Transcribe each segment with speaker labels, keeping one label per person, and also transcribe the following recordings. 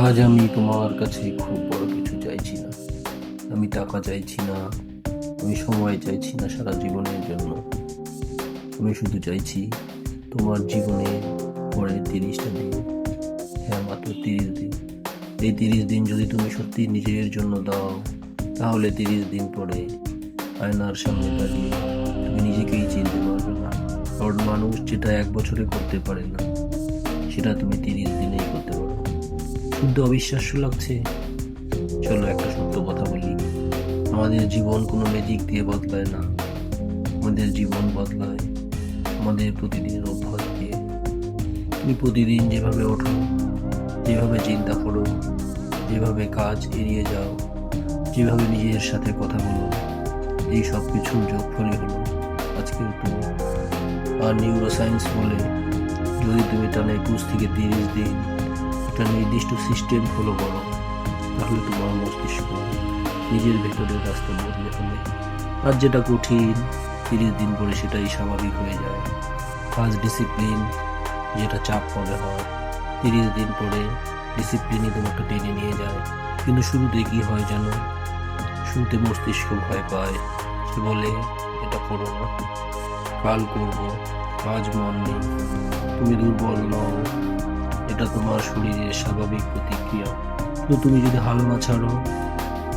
Speaker 1: আজ আমি তোমার কাছে খুব বড় কিছু চাইছি না। আমি টাকা চাইছি না, আমি সময় চাইছি না সারা জীবনের জন্য। আমি শুধু চাইছি তোমার জীবনে পরে 30টা দিন, হ্যাঁ মাত্র 30 দিন। এই 30 দিন যদি তুমি সত্যি নিজের জন্য দাও, তাহলে 30 দিন পরে আয়নার সামনে দাঁড়িয়ে তুমি নিজেকেই চিনতে পারবে না। কারণ মানুষ যেটা 1 বছরে করতে পারে না, সেটা তুমি 30 দিনেই করতে পারো। শুদ্ধ অবিশ্বাস্য লাগছে? চলো একটা সত্য কথা বলি, আমাদের জীবন কোনো ম্যাজিক দিয়ে বদলায় না। আমাদের জীবন বদলায় আমাদের প্রতিদিনের অভ্যাস দিয়ে। তুমি প্রতিদিন যেভাবে ওঠো, যেভাবে চিন্তা করো, যেভাবে কাজ এড়িয়ে যাও, যেভাবে নিজের সাথে কথা বলো, এই সব কিছুর যোগফলই হলো আজকের তুমি। আর নিউরোসায়েন্স বলে, যদি তুমি টানা 21 থেকে 30 দিন একটা নির্দিষ্ট সিস্টেম ফলো করো, তাহলে তোমার মস্তিষ্ক নিজের ভেতরের রাস্তা বদলে ফেলে। আর যেটা কঠিন, 30 দিন পরে সেটাই স্বাভাবিক হয়ে যায়। আজ ডিসিপ্লিন যেটা চাপ মনে হয়, 30 দিন পরে ডিসিপ্লিনই তোমাকে টেনে নিয়ে যায়। কিন্তু শুরুতে কি হয় জানো? শুরুতে মস্তিষ্ক ভয় পায়, সে বলে এটা করো না, কাল করবো, আজ মন নেই। তুমি দুর্বল নও, এটা তোমার শরীরের স্বাভাবিক প্রতিক্রিয়া। তো তুমি যদি হাল না ছাড়ো,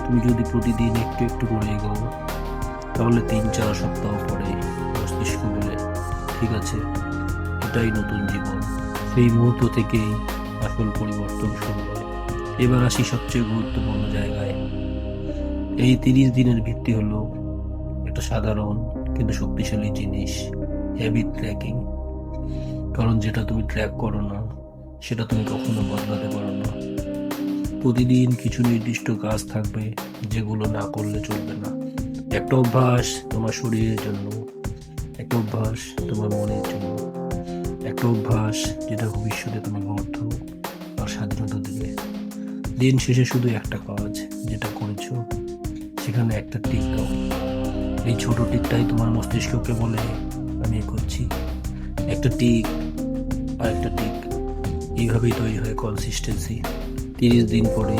Speaker 1: তুমি যদি প্রতিদিন একটু একটু করে এগোও, তাহলে 3-4 সপ্তাহ পরে মস্তিষ্ক বলে ঠিক আছে, এটাই নতুন জীবন। সেই মুহূর্ত থেকেই আসল পরিবর্তন শুরু হয়। এবার আসি সবচেয়ে গুরুত্বপূর্ণ জায়গায়। এই 30 দিনের ভিত্তি হলো একটা সাধারণ কিন্তু শক্তিশালী জিনিস, হ্যাবিট ট্র্যাকিং। কারণ যেটা তুমি ট্র্যাক করো না, সেটা তুমি কখনো বদলাতে পারো না। প্রতিদিন কিছু নির্দিষ্ট কাজ থাকবে যেগুলো না করলে চলবে না। একটা অভ্যাস তোমার শরীরের জন্য, একটা অভ্যাস তোমার মনের জন্য, একটা অভ্যাস যেটা ভবিষ্যতে তোমাকে অর্থ আর স্বাধীনতা দেবে। দিন শেষে শুধু একটা কাজ যেটা করেছো, সেখানে একটা টিক দাও। এই ছোট টিকটাই তোমার মস্তিষ্ককে বলে আমি করছি। একটা টিক আর একটা টিক, এইভাবেই তৈরি হয় কনসিস্টেন্সি। 30 দিন পরে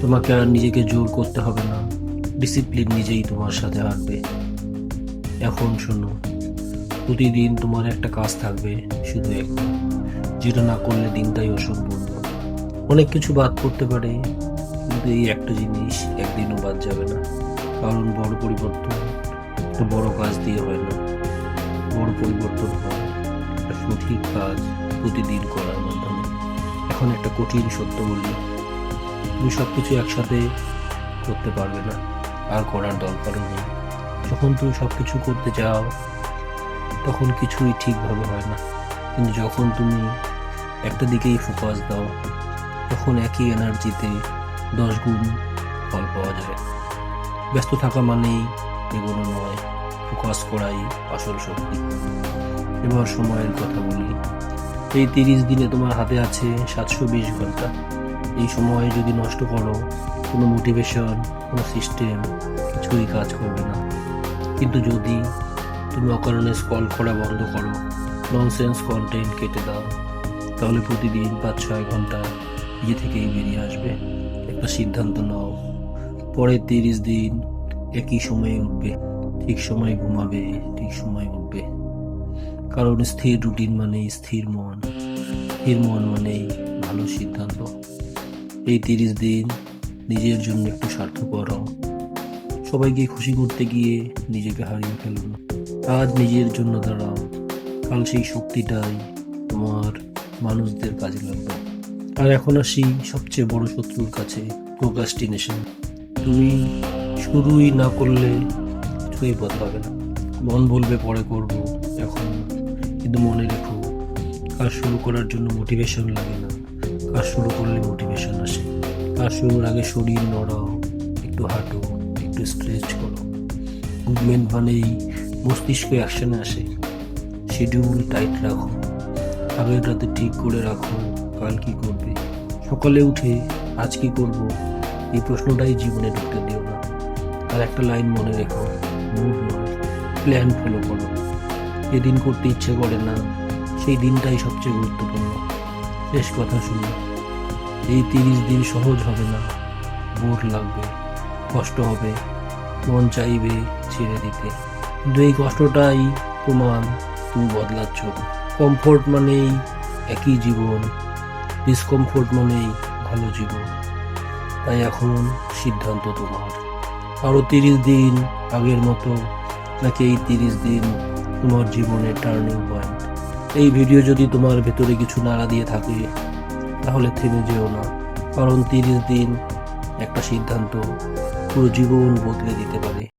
Speaker 1: তোমাকে আর নিজেকে জোর করতে হবে না, ডিসিপ্লিন নিজেই তোমার সাথে হাঁটবে। এখন শোনো, প্রতিদিন তোমার একটা কাজ থাকবে, শুধু একটা, যেটা না করলে দিনটাই অসম্পূর্ণ। অনেক কিছু বাদ পড়তে পারে, কিন্তু এই একটা জিনিস একদিনও বাদ যাবে না। কারণ বড় পরিবর্তন একটা বড় কাজ দিয়ে হয় না, বড় পরিবর্তন হয় একটা সঠিক কাজ প্রতিদিন করার মাধ্যমে। এখন একটা কঠিন সত্য বলি, তুমি সবকিছু একসাথে করতে পারবে না, আর করার দরকারও নেই। যখন তুমি সবকিছু করতে চাও, তখন কিছুই ঠিকভাবে হয় না। কিন্তু যখন তুমি একটা দিকেই ফোকাস দাও, তখন একই এনার্জিতে 10 গুণ ফল পাওয়া যায়। ব্যস্ত থাকা মানেই এগোনো নয়, ফোকাস করাই আসল শক্তি। এবার সময়ের কথা বলি। এই 30 দিনে তোমার হাতে আছে 720 ঘন্টা। এই সময় যদি নষ্ট করো, কোনো মোটিভেশন, কোনো সিস্টেম কিছুই কাজ করবে না। কিন্তু যদি তুমি অকারণে স্ক্রল করা বন্ধ করো, ননসেন্স কন্টেন্ট কেটে দাও, তাহলে প্রতিদিন 5-6 ঘন্টা নিজে থেকেই বেরিয়ে আসবে। একটা সিদ্ধান্ত নাও, পরের 30 দিন একই সময়ে উঠবে, ঠিক সময় ঘুমাবে, ঠিক সময় উঠবে। কারণ স্থির রুটিন মানেই স্থির মন, স্থির মন মানেই ভালো সিদ্ধান্ত। এই 30 দিন নিজের জন্য একটু স্বার্থপর হও। সবাইকে খুশি করতে গিয়ে নিজেকে হারিয়ে ফেলো না। আজ নিজের জন্য দাঁড়াও, কাল সেই শক্তিটাই তোমার মানুষদের কাজে লাগবে। আর এখন আসি সবচেয়ে বড় শত্রুর কাছে, প্রোক্রাস্টিনেশন। তুমি শুরুই না করলে কিছুই বদলাবে না। মন বলবে পরে করব, এখন না। কিন্তু মনে রেখো, কাজ শুরু করার জন্য মোটিভেশন লাগে না, কাজ শুরু করলে মোটিভেশন আসে। কাজ শুরুর আগে শরীর নড়াও, একটু হাঁটো, একটু স্ট্রেচ করো। মুভমেন্ট মানেই মস্তিষ্ক অ্যাকশনে আসে। শিডিউল টাইট রাখো, আগের রাতে ঠিক করে রাখো কাল কি করবে। সকালে উঠে আজ কি করব, এই প্রশ্নটাই জীবনে ঢুকতে দিও না। আর একটা লাইন মনে রেখো, মুড নয়, প্ল্যান ফলো করো। যেদিন করতে ইচ্ছে করে না, সেই দিনটাই সবচেয়ে গুরুত্বপূর্ণ। শেষ কথা শুনো, এই 30 দিন সহজ হবে না, বোর লাগবে, কষ্ট হবে, মন চাইবে ছেড়ে দিতে, কিন্তু এই কষ্টটাই প্রমাণ তুমি বদলাচ্ছ। কমফোর্ট মানেই একই জীবন, ডিসকমফোর্ট মানেই ভালো জীবন। তাই এখন সিদ্ধান্ত তোমার, আরো 30 দিন আগের মতো, নাকি এই 30 দিন তোমার জীবনের টার্নিং পয়েন্ট। এই ভিডিও যদি তোমার ভেতরে কিছু নাড়া দিয়ে থাকে তাহলে থেমে যেও না, কারণ 30 দিন একটা সিদ্ধান্ত পুরো জীবন বদলে দিতে পারে।